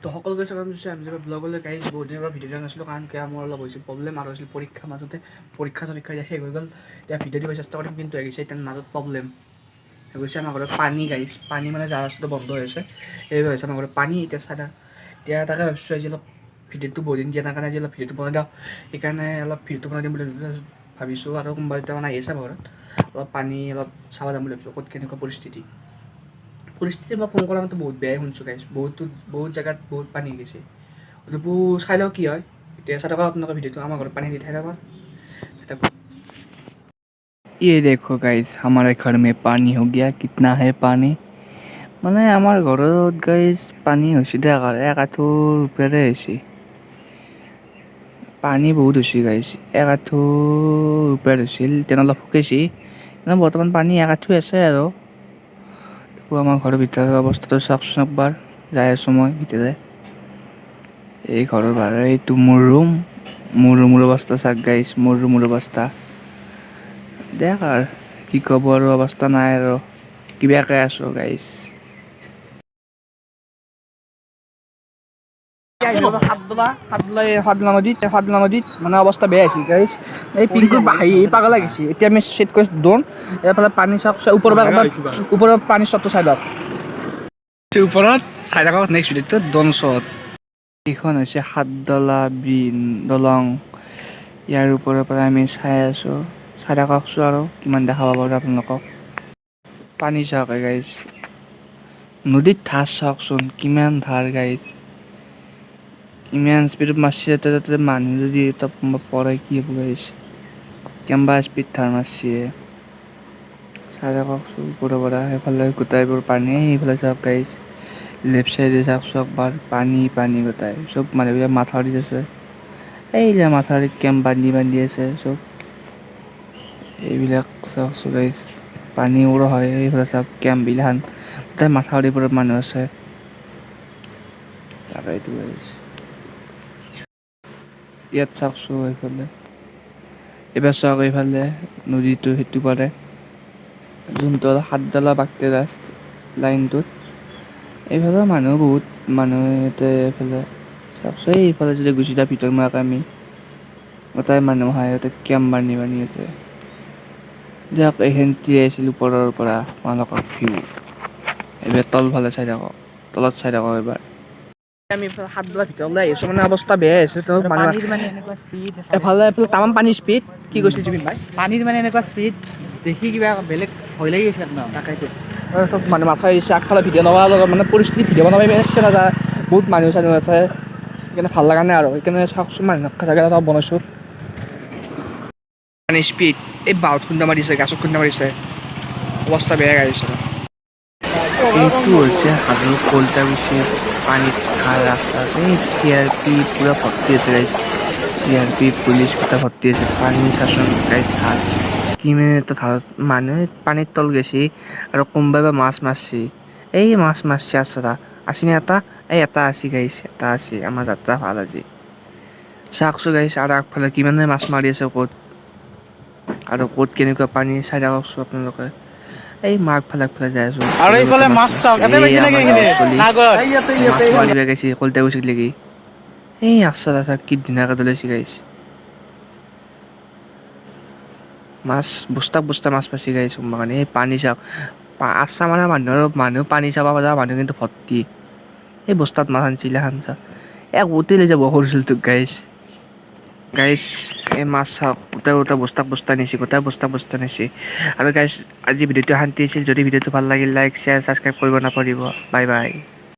তো সকলোকে স্বাগতম জনাইছোঁ আমি যে ব্লগলৈ গাইজ বহুত দিনৰ পৰা ভিডিঅ' দিয়া নাছিলোঁ কাৰণ কিয় মোৰ অলপ হৈছিল প্ৰব্লেম আৰু হৈছিল পৰীক্ষাৰ মাজতে পৰীক্ষা এতিয়া শেষ হৈ গ'ল এতিয়া ভিডিঅ' দিব চেষ্টা কৰিম কিন্তু আহিছে এতিয়া মাজত প্ৰব্লেম হৈ গৈছে আমাৰ ঘৰত পানী গাইজ পানী মানে জাহাজ ৰাস্তাটো বন্ধ হৈ আছে এইবাৰ হৈছে আমাৰ ঘৰত পানী এতিয়া চাই এতিয়া তাকে ভাবিছোঁ আজি অলপ ভিডিঅ'টো বহুত দিন দিয়া নাই কাৰণে আজি অলপ ভিডিঅ'টো বনাই দিওঁ সেইকাৰণে অলপ ভিডিঅ'টো বনাই দিম বুলি ভাবিছোঁ আৰু কোনোবা এতিয়া মানে আহি আছে আমাৰ ঘৰত অলপ পানী অলপ চাব যাম বুলি ভাবিছোঁ ক'ত কেনেকুৱা পৰিস্থিতি মই ফোন কৰা মতে বহুত বেয়াই শুনিছোঁ গাইজ বহুত জেগাত বহুত পানী গৈছে গতিকে চাই লওঁ কি হয় এতিয়া চাই থকা আপোনালোকৰ ভিডিঅ'টো আমাৰ ঘৰত পানী দি ঠাই থকা ये देखो गाइस हमारे घर में पानी हो गया कितना है पानी মানে আমাৰ ঘৰত গাইজ পানী হৈছে দে এক আঁঠুৰ ওপৰে হৈছে পানী বহুত হৈছে গাইজ এক আঁঠুৰ ওপৰত হৈছিল তেনে অলপ শুকাইছে বৰ্তমান পানী এক আঁঠু আছে আৰু আমাৰ ঘৰৰ ভিতৰৰ অৱস্থাটো চাওকচোন একবাৰ যাই আছোঁ মই ভিতৰে এই ঘৰৰ ভাড়া এইটো মোৰ ৰুমৰ অৱস্থা চাওক গাইজ মোৰ ৰুমৰ অৱস্থা দেখ আৰু কি ক'ব আৰু অৱস্থা নাই আৰু কিবাকে আছোঁ গাইজ সাদলা নদীত মানে অৱস্থা বেয়া হৈছিল গাইজ এই পিংকু পাগল লাগিছে এতিয়া আমি চেট কৰি দৌন এইফালে পানী চাওক ওপৰৰ পানী শ্বটটো চাই লওক ওপৰত চাই থাকক নেক্সট ভিডিঅ'টো ডন শ্বট এইখন হৈছে সাতডলা দলং ইয়াৰ ওপৰৰ পৰা আমি চাই আছোঁ চাই থাককচোন আৰু কিমান দেখা পাব আপোনালোকক পানী চাওক গাইজ নদীত ধাৰ চাওকচোন কিমান ধাৰ গাইজ ইমান স্পীডত মাৰছে তাতে মানুহ যদি এটা পৰে কি হ'ব গাইজ কেম্বা স্পীড ধাৰ মাৰছে চাই থাককচোন ওপৰৰ পৰা সেইফালে গোটাইবোৰ পানী সেইফালে চাওক গাইজ লেফ্ট চাইডে চাওকচোন একবাৰ পানী গোটাই চব মানুহবিলাক মাথাউৰিত আছে এইবিলাক মাথাউৰিত কেম্প বান্ধি আছে চব এইবিলাক চাওকচোন গাইজ পানী উৰ হয় এইফালে চাওক কেম্পবিলাখান গোটেই মাথাউৰিৰ ওপৰত মানুহ আছে তাকেইতো গাইজ ইয়াত চাওকচোন এইফালে এইবাৰ চাওক এইফালে নদীটো সেইটো পাৰে যোনটো সাতডালা বাগটেৰা লাইনটোত এইফালে বহুত মানুহ ইয়াতে এইফালে চাওকচোন এইফালে যদি গুচি যায় ভিতৰ মোৱাকে আমি গোটাই মানুহ আহে ইয়াতে কেম্প বান্ধি আছে দিয়ক এইখিনিতে আহিছিল ওপৰৰ পৰা আপোনালোকৰ ভিউ এইবাৰ তলফালে চাই থাকক তলত চাই থাকক এইবাৰ আমি সাতডালা ভিতৰলৈ আহিছোঁ মানে অৱস্থা বেয়া হৈছে তো পানীৰ মানে এনেকুৱা স্পীড এফালে তামাম পানীৰ স্পীড কি কৈছিল জুবিন ভাই পানীৰ মানে এনেকুৱা স্পীড দেখি কিবা বেলেগ ভয় লাগি গৈছে একদম তাকেইতো চব মানুহ মাথা আহিছে আগফালে ভিডিঅ' নবনাৰ লগত মানে পৰিস্থিতি ভিডিঅ' বনাব ইচ্ছা নাযায় বহুত মানুহ চানুহ আছে সেইকাৰণে ভাল লগা নাই আৰু সেইকাৰণে চাওকচোন মানুহ জেগা এটা বনাইছোঁ পানীৰ স্পীড এই বাঁহত খুন্দা মাৰিছে গাছত খুন্দা মাৰিছে অৱস্থা বেয়া গাড়ীছে এইটো হৈছে হাজোৰ কলটাগুচিৰ পানীত ধাৰ ৰাস্তা আছে CRP পুৰা ভৰ্তি আছে গাইজ CRP পুলিচ গোটা ভৰ্তি আছে পানী চাচোন গাইজ ধাৰ কিমান এটা ধাৰত মানুহে পানীৰ তল গৈছে আৰু কোনোবাই বা মাছ মাৰছে এই মাছ মাৰছে আছেনে এটা আছে গাইজ এটা আছে আমাৰ যাত্ৰা ভাল আজি চাওকচোন গাইজ আৰু আগফালে কিমানে মাছ মাৰি আছে ক'ত কেনেকুৱা পানী চাই থাককচোন আপোনালোকে এই আগফালে যাই আছোঁ আৰু এইফালে মাছ চাওক ইয়াতে পাইছে নেকি মাছ মাৰিব গৈছে কলটাগুচিত লাগি এই আচ্ছা কি ধুনীয়াকৈ লৈছে গাইছ মাছ বস্তা মাছ পাইছে গাইছ কাৰণে এই পানী চাওক আচ্ছা মানে মানুহ পানী চাব যোৱা মানুহ কিন্তু ভৰ্তি এই বস্তাত মাছ আনিছিলে গোটেই লৈ যাব সৰু তোক গাইছ এই মাছ চাওক গোটেই বস্তা নিছে আৰু গাইছ আজি ভিডিঅ'টো শান্তি আছিল যদি ভিডিঅ'টো ভাল লাগিল লাইক শ্বেয়াৰ ছাবস্ক্ৰাইব কৰিব নাপাহৰিব বাই